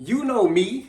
You know me,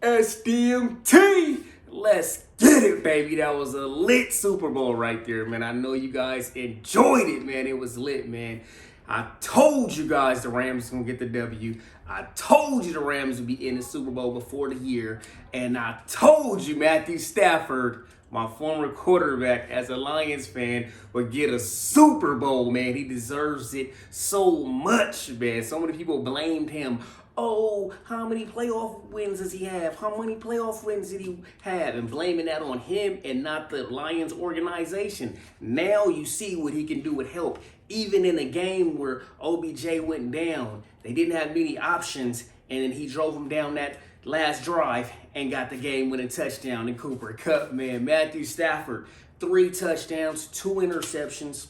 SDMT. Let's get it, baby. That was a lit Super Bowl right there, man. I know you guys enjoyed it, man. It was lit, man. I told you guys the Rams gonna get the W. I told you the Rams would be in the Super Bowl before the year. And I told you Matthew Stafford, my former quarterback, as a Lions fan, would get a Super Bowl, man. He deserves it so much, man. So many people blamed him. Oh, how many playoff wins does he have? How many playoff wins did he have? And blaming that on him and not the Lions organization. Now you see what he can do with help. Even in a game where OBJ went down, they didn't have many options, and then he drove them down that last drive and got the game-winning touchdown in Cooper Kupp, man. Matthew Stafford, 3 touchdowns, 2 interceptions.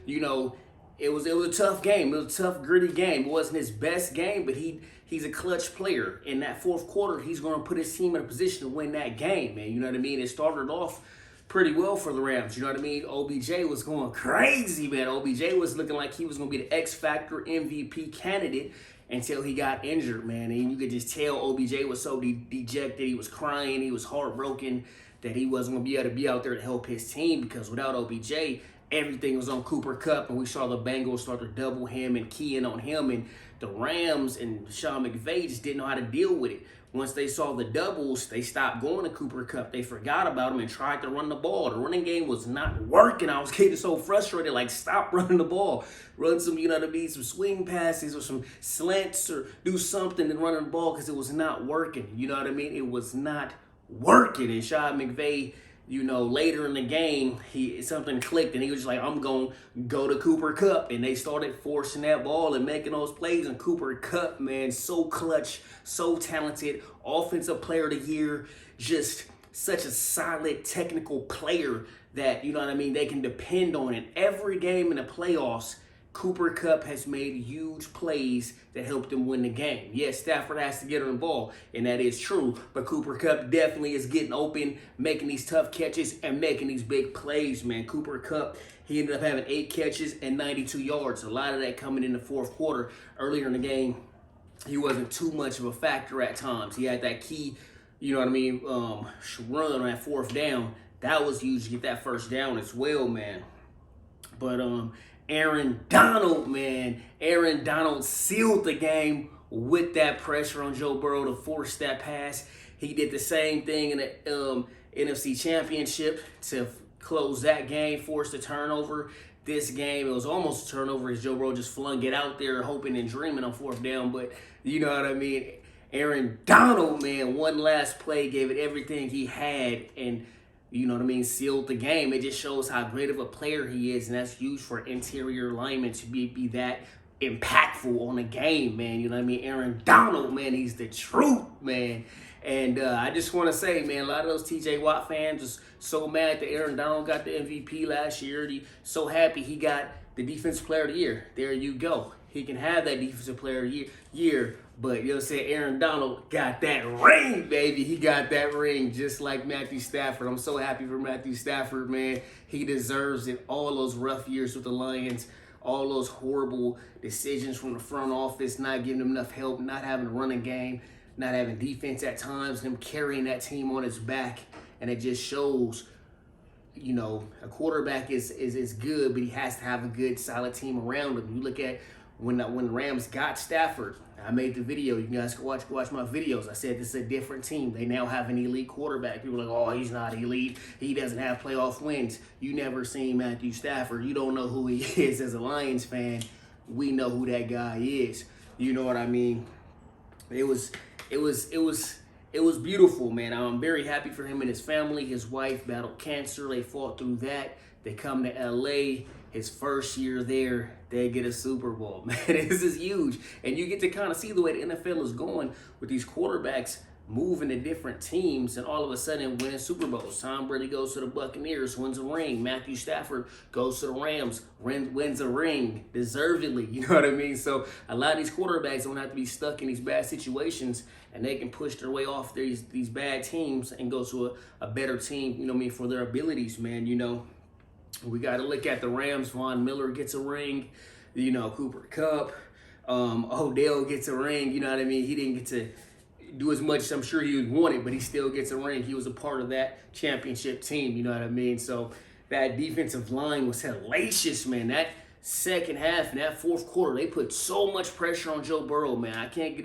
You know, it was a tough game. It was a tough, gritty game. It wasn't his best game, but he's a clutch player. In that fourth quarter, he's going to put his team in a position to win that game, man. You know what I mean? It started off pretty well for the Rams. You know what I mean? OBJ was going crazy, man. OBJ was looking like he was going to be the X-Factor MVP candidate until he got injured, man. And you could just tell OBJ was so dejected. He was crying. He was heartbroken that he wasn't going to be able to be out there to help his team, because without OBJ, everything was on Cooper Kupp, and we saw the Bengals start to double him and key in on him, and the Rams and Sean McVay just didn't know how to deal with it. Once they saw the doubles, they stopped going to Cooper Kupp. They forgot about him and tried to run the ball. The running game was not working. I was getting so frustrated, like, stop running the ball. Run some, you know what I mean, some swing passes or some slants, or do something and run the ball, because it was not working. You know what I mean? It was not working. And Sean McVay, you know, later in the game, something clicked, and he was just like, I'm going to go to Cooper Kupp. And they started forcing that ball and making those plays. And Cooper Kupp, man, so clutch, so talented, offensive player of the year, just such a solid technical player that, you know what I mean, they can depend on it. Every game in the playoffs, Cooper Kupp has made huge plays that helped them win the game. Yes, Stafford has to get him the ball, and that is true. But Cooper Kupp definitely is getting open, making these tough catches, and making these big plays, man. Cooper Kupp, he ended up having 8 catches and 92 yards. A lot of that coming in the fourth quarter. Earlier in the game, he wasn't too much of a factor at times. He had that key, you know what I mean, run on that 4th down. That was huge to get that 1st down as well, man. But Aaron Donald, man. Aaron Donald sealed the game with that pressure on Joe Burrow to force that pass. He did the same thing in the NFC Championship to close that game, force the turnover. This game, it was almost a turnover as Joe Burrow just flung it out there, hoping and dreaming on 4th down. But you know what I mean? Aaron Donald, man, one last play, gave it everything he had, and you know what I mean, sealed the game. It just shows how great of a player he is, and that's huge for interior linemen to be that impactful on a game, man. You know what I mean? Aaron Donald, man, he's the truth, man. And I just want to say, man, a lot of those TJ Watt fans are so mad that Aaron Donald got the MVP last year. They so happy he got the Defensive Player of the Year. There you go. He can have that Defensive Player of the Year, but you know what I'm saying, Aaron Donald got that ring, baby. He got that ring just like Matthew Stafford. I'm so happy for Matthew Stafford, man. He deserves it. All those rough years with the Lions, all those horrible decisions from the front office, not giving him enough help, not having a running game, not having defense at times, him carrying that team on his back. And it just shows, you know, a quarterback is good, but he has to have a good, solid team around him. You look at when the Rams got Stafford, I made the video. You guys can watch my videos. I said this is a different team. They now have an elite quarterback. People are like, oh, he's not elite. He doesn't have playoff wins. You never seen Matthew Stafford. You don't know who he is. As a Lions fan, we know who that guy is. You know what I mean? It was beautiful, man. I'm very happy for him and his family. His wife battled cancer. They fought through that. They come to LA. His first year there, they get a Super Bowl. Man, this is huge. And you get to kind of see the way the NFL is going with these quarterbacks moving to different teams and all of a sudden winning Super Bowls. Tom Brady goes to the Buccaneers, wins a ring. Matthew Stafford goes to the Rams, wins a ring, deservedly. You know what I mean? So a lot of these quarterbacks don't have to be stuck in these bad situations, and they can push their way off these bad teams and go to a better team, you know what I mean, for their abilities, man, you know. We got to look at the Rams. Von Miller gets a ring. You know, Cooper Kupp. Odell gets a ring, you know what I mean? He didn't get to do as much as I'm sure he wanted, but he still gets a ring. He was a part of that championship team, you know what I mean? So that defensive line was hellacious, man. That second half and that fourth quarter, they put so much pressure on Joe Burrow, man. I can't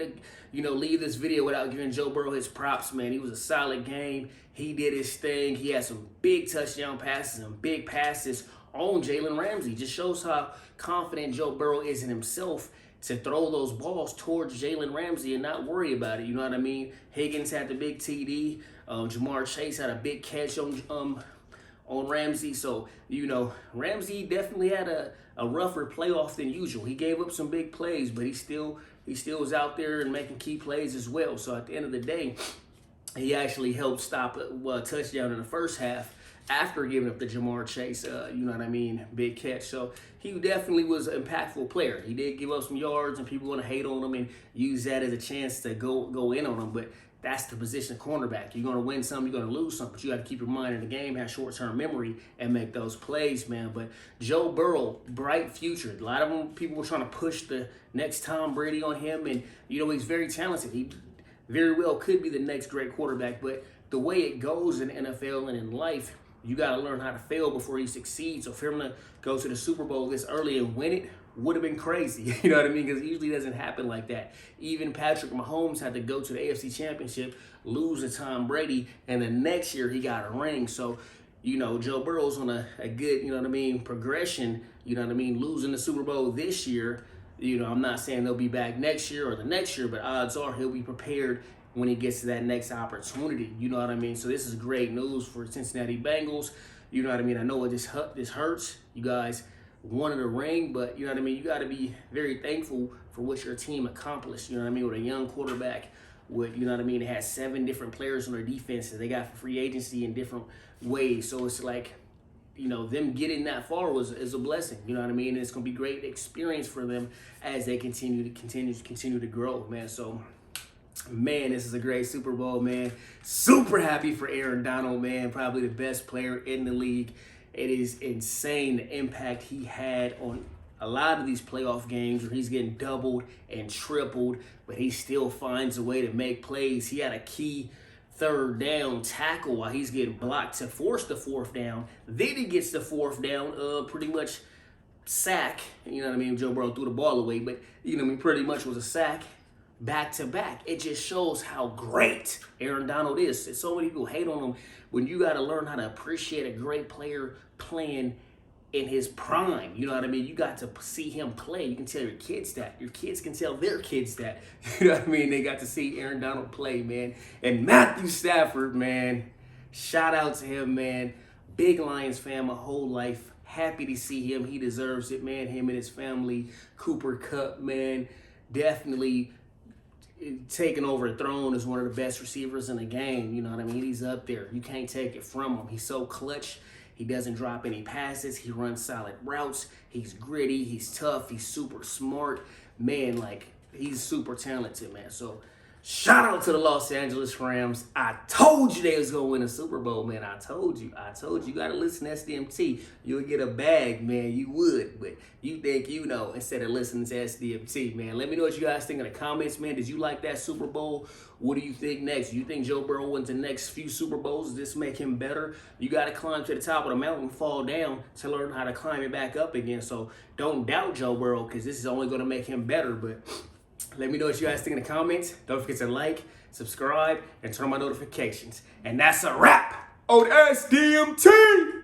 leave this video without giving Joe Burrow his props, man. He was a solid game. He did his thing. He had some big touchdown passes and big passes on Jalen Ramsey. Just shows how confident Joe Burrow is in himself to throw those balls towards Jalen Ramsey and not worry about it. You know what I mean? Higgins had the big TD. Jamar Chase had a big catch on Ramsey. So, Ramsey definitely had a rougher playoff than usual. He gave up some big plays, but he still was out there and making key plays as well. So at the end of the day, he actually helped stop a touchdown in the first half after giving up the Jamar Chase, big catch. So he definitely was an impactful player. He did give up some yards, and people want to hate on him and use that as a chance to go in on him. But that's the position of cornerback. You're going to win some, you're going to lose some, but you got to keep your mind in the game, have short-term memory, and make those plays, man. But Joe Burrow, bright future. A lot of people were trying to push the next Tom Brady on him, and, he's very talented. He very well could be the next great quarterback, but the way it goes in the NFL and in life, you got to learn how to fail before you succeed. So for him to go to the Super Bowl this early and win it would have been crazy. You know what I mean? Because it usually doesn't happen like that. Even Patrick Mahomes had to go to the AFC Championship, lose to Tom Brady, and the next year he got a ring. So, Joe Burrow's on a good, progression, losing the Super Bowl this year. I'm not saying they'll be back next year or the next year, but odds are he'll be prepared when he gets to that next opportunity. You know what I mean? So this is great news for Cincinnati Bengals. You know what I mean? I know this hurts. You guys wanted a ring, but you know what I mean? You got to be very thankful for what your team accomplished. You know what I mean? With a young quarterback, with, they had 7 different players on their defense that they got for free agency in different ways. So it's like, them getting that far is a blessing. You know what I mean? And it's going to be great experience for them as they continue to grow, man. So, man, this is a great Super Bowl, man. Super happy for Aaron Donald, man. Probably the best player in the league. It is insane the impact he had on a lot of these playoff games where he's getting doubled and tripled, but he still finds a way to make plays. He had a key third down tackle while he's getting blocked to force the fourth down. Then he gets the fourth down, pretty much sack. Joe Burrow threw the ball away, but, pretty much was a sack. Back to back. It just shows how great Aaron Donald is. So many people hate on him when you got to learn how to appreciate a great player playing in his prime. You know what I mean? You got to see him play. You can tell your kids that. Your kids can tell their kids that. You know what I mean? They got to see Aaron Donald play, man. And Matthew Stafford, man. Shout out to him, man. Big Lions fan my whole life. Happy to see him. He deserves it, man. Him and his family. Cooper Kupp, man. Definitely taking over a throne as one of the best receivers in the game. You know what I mean? He's up there. You can't take it from him. He's so clutch. He doesn't drop any passes. He runs solid routes. He's gritty. He's tough. He's super smart. Man, he's super talented, man. So, shout out to the Los Angeles Rams. I told you they was going to win a Super Bowl, man. I told you. You got to listen to SDMT. You'll get a bag, man. You would. But you think you know instead of listening to SDMT, man. Let me know what you guys think in the comments, man. Did you like that Super Bowl? What do you think next? Do you think Joe Burrow wins the next few Super Bowls? Does this make him better? You got to climb to the top of the mountain and fall down to learn how to climb it back up again. So don't doubt Joe Burrow because this is only going to make him better. But let me know what you guys think in the comments. Don't forget to like, subscribe, and turn on my notifications. And that's a wrap on SDMT.